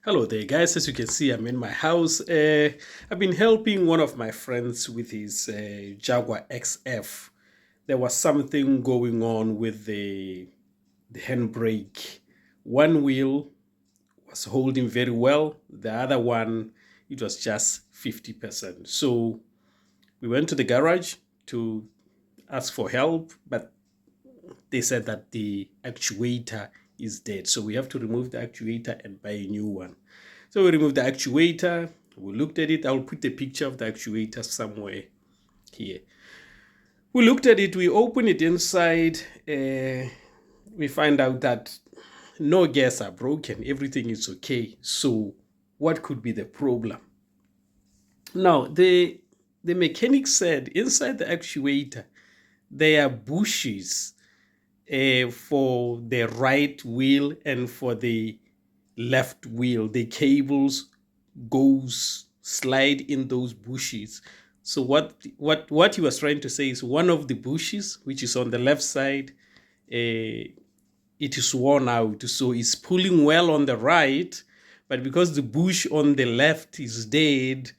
Hello there, guys. As you can see, I'm in my house. I've been helping one of my friends with his Jaguar XF. There was something going on with the handbrake. One wheel was holding very well. The other one, it was just 50%. So we went to the garage to ask for help, but they said that the actuator is dead. So we have to remove the actuator and buy a new one. So we removed the actuator. We looked at it. I'll put a picture of the actuator somewhere here. We looked at it. We opened it inside. We find out that no gears are broken. Everything is okay. So what could be the problem? Now, the mechanic said inside the actuator, there are bushes for the right wheel and for the left wheel. The cables goes slide in those bushes. So what he was trying to say is one of the bushes, which is on the left side, it is worn out. So it's pulling well on the right, but because the bush on the left is dead,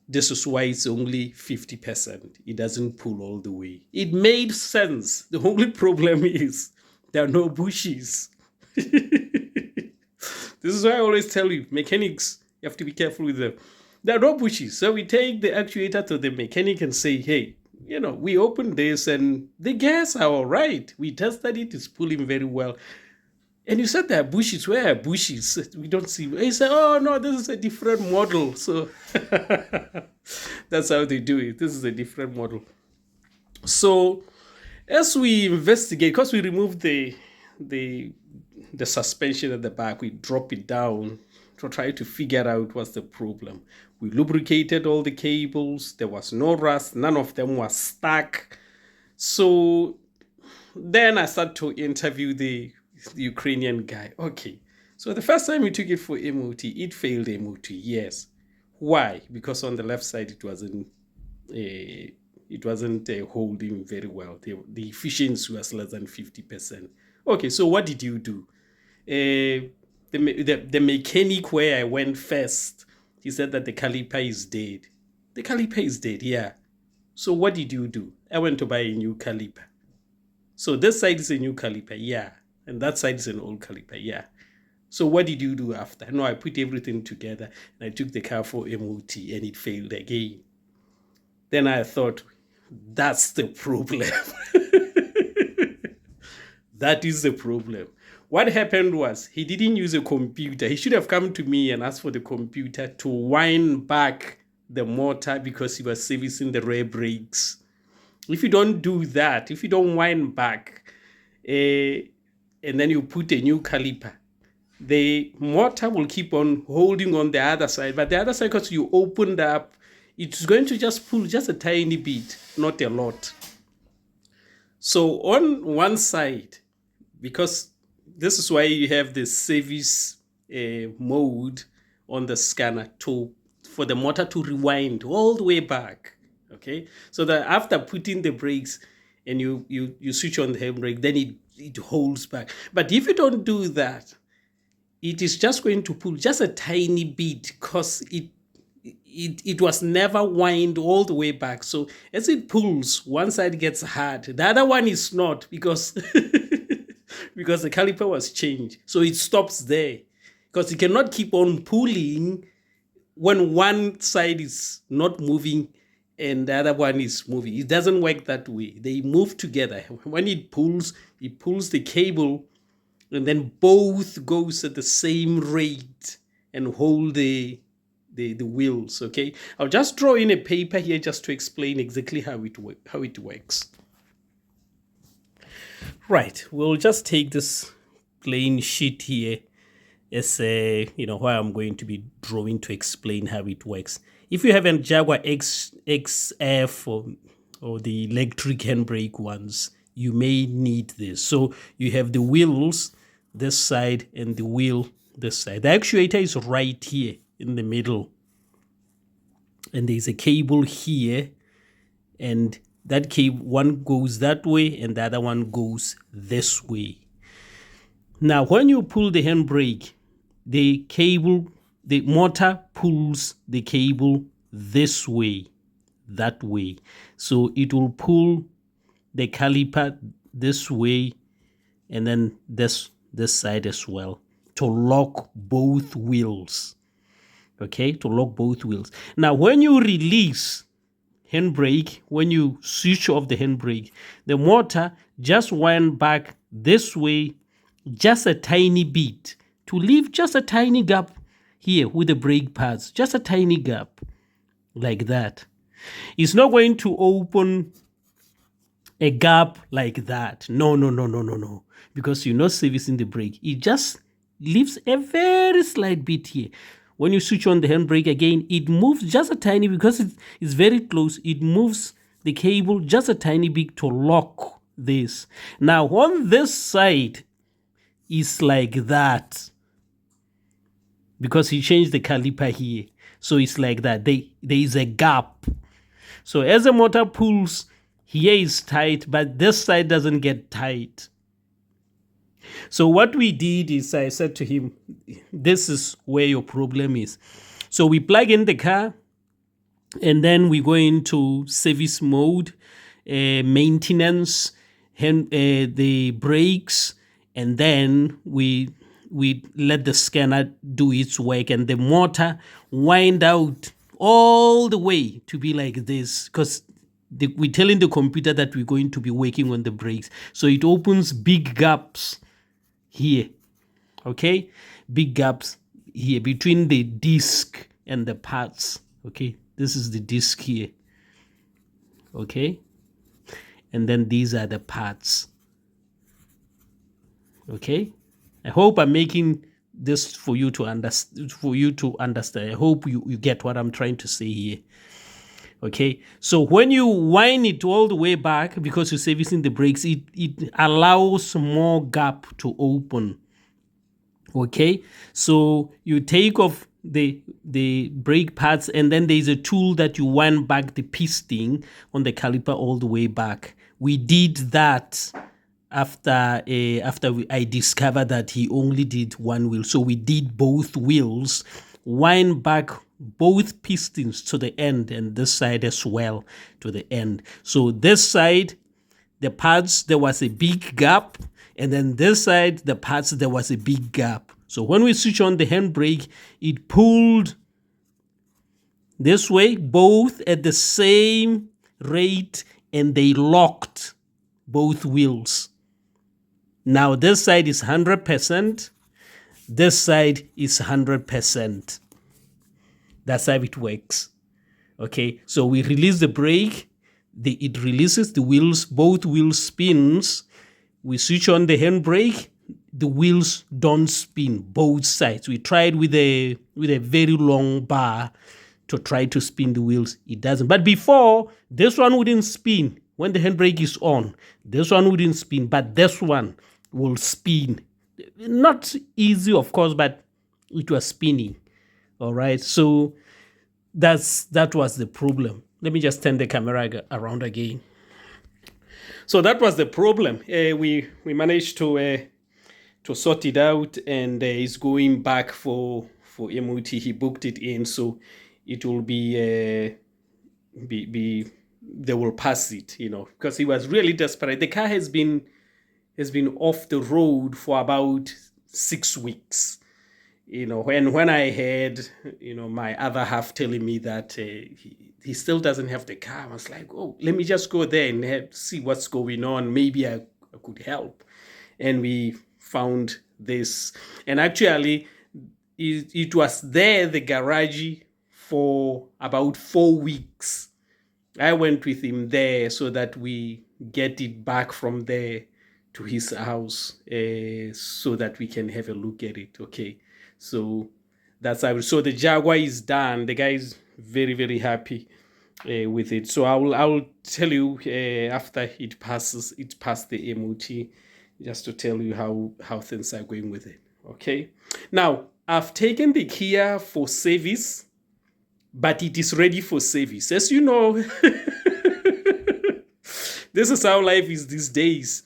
this is why it's only 50%. It doesn't pull all the way. It made sense. The only problem is there are no bushes. This is why I always tell you, mechanics, you have to be careful with them. There are no bushes. So we take the actuator to the mechanic and say, hey, we opened this and the gas are all right. We tested it, it's pulling very well. And you said there are bushes. Where are bushes? We don't see. He said, oh, no, this is a different model. So that's how they do it. This is a different model. So as we investigate, because we removed the suspension at the back, we drop it down to try to figure out what's the problem. We lubricated all the cables. There was no rust. None of them was stuck. So then I started to interview the Ukrainian guy. Okay, so the first time we took it for M.O.T, it failed M.O.T. Yes. Why? Because on the left side it wasn't holding very well. The efficiency was less than 50%. Okay, so what did you do? The mechanic where I went first, he said that the caliper is dead. The caliper is dead, yeah. So what did you do? I went to buy a new caliper. So this side is a new caliper, yeah. And that side is an old caliper, yeah. So what did you do after? No, I put everything together and I took the car for M.O.T and it failed again. Then I thought, that's the problem. That is the problem. What happened was he didn't use a computer. He should have come to me and asked for the computer to wind back the motor because he was servicing the rear brakes. If you don't do that, if you don't wind back, and then you put a new caliper, the motor will keep on holding on the other side. But the other side, because you opened up, it's going to just pull just a tiny bit, not a lot. So on one side, because this is why you have the service mode on the scanner for the motor to rewind all the way back. Okay, so that after putting the brakes and you switch on the handbrake, then it holds back. But if you don't do that, it is just going to pull just a tiny bit because it was never wind all the way back. So as it pulls, one side gets hard, the other one is not because because the caliper was changed. So it stops there because it cannot keep on pulling when one side is not moving and the other one is moving. It doesn't work that way. They move together. When it pulls the cable and then both goes at the same rate and hold the wheels, okay? I'll just draw in a paper here just to explain exactly how it works. Right, we'll just take this plain sheet here as where I'm going to be drawing to explain how it works. If you have a Jaguar XF or the electric handbrake ones, you may need this. So you have the wheels this side and the wheel this side. The actuator is right here in the middle. And there's a cable here, and that cable, one goes that way and the other one goes this way. Now, when you pull the handbrake, the motor pulls the cable this way, that way. So it will pull the caliper this way, and then this side as well, to lock both wheels. Okay, to lock both wheels. Now, when you release handbrake, when you switch off the handbrake, the motor just went back this way, just a tiny bit, to leave just a tiny gap here with the brake pads, just a tiny gap like that. It's not going to open a gap like that. No. Because you're not servicing the brake. It just leaves a very slight bit here. When you switch on the handbrake again, it moves just a tiny, because it's very close. It moves the cable just a tiny bit to lock this. Now, on this side, is like that, because he changed the caliper here. So it's like that. There is a gap. So as the motor pulls, here is tight, but this side doesn't get tight. So what we did is, I said to him, this is where your problem is. So we plug in the car, and then we go into service mode, maintenance, the brakes, and then we let the scanner do its work, and the motor wind out all the way to be like this, because we're telling the computer that we're going to be working on the brakes. So it opens big gaps here, okay? Big gaps here between the disc and the parts, okay? This is the disc here, okay? And then these are the parts, okay? I hope I'm making this for you to understand. I hope you get what I'm trying to say here. Okay, so when you wind it all the way back, because you're servicing the brakes, it allows more gap to open. Okay, so you take off the brake pads, and then there's a tool that you wind back the piston on the caliper all the way back. We did that after I discovered that he only did one wheel. So we did both wheels, wind back both pistons to the end, and this side as well to the end. So this side, the pads, there was a big gap, and then this side, the pads, there was a big gap. So when we switch on the handbrake, it pulled this way, both at the same rate, and they locked both wheels. Now this side is 100%, this side is 100%. That's how it works. Okay, so we release the brake, it releases the wheels, both wheels spins. We switch on the handbrake, the wheels don't spin, both sides. We tried with a very long bar to try to spin the wheels. It doesn't. But before, this one wouldn't spin. When the handbrake is on, this one wouldn't spin, but this one will spin. Not easy, of course, but it was spinning. All right, so that was the problem. Let me just turn the camera around again. So that was the problem. We managed to sort it out, and he's going back for M.O.T. He booked it in, so it will be they will pass it, because he was really desperate. The car has been off the road for about 6 weeks. When I heard, my other half telling me that he still doesn't have the car, I was like, oh, let me just go there and see what's going on. Maybe I could help. And we found this. And actually, it was there, the garage, for about 4 weeks. I went with him there so that we get it back from there to his house, so that we can have a look at it. Okay. So that's how. So the Jaguar is done. The guy is very, very happy with it. So I'll tell you after it passed the M.O.T, just to tell you how things are going with it. Okay. Now I've taken the Kia for service, but it is ready for service. As you know, this is how life is these days.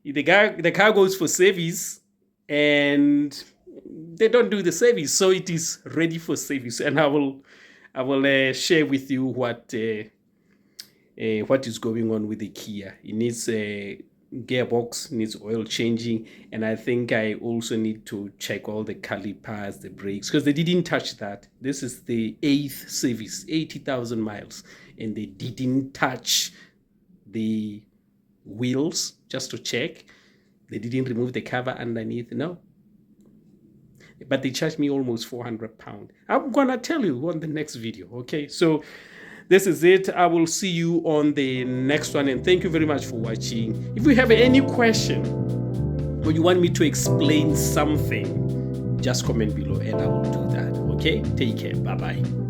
The car goes for service, and they don't do the service, so it is ready for service. And I will share with you what is going on with the Kia. It needs a gearbox, needs oil changing, and I think I also need to check all the calipers, the brakes, because they didn't touch that. This is the 8th service, 80,000 miles, and they didn't touch the wheels just to check. They didn't remove the cover underneath, no. But they charged me almost £400. I'm gonna tell you on the next video. Okay, so this is it. I will see you on the next one, and thank you very much for watching. If you have any question or you want me to explain something, just comment below and I will do that. Okay, take care. Bye bye.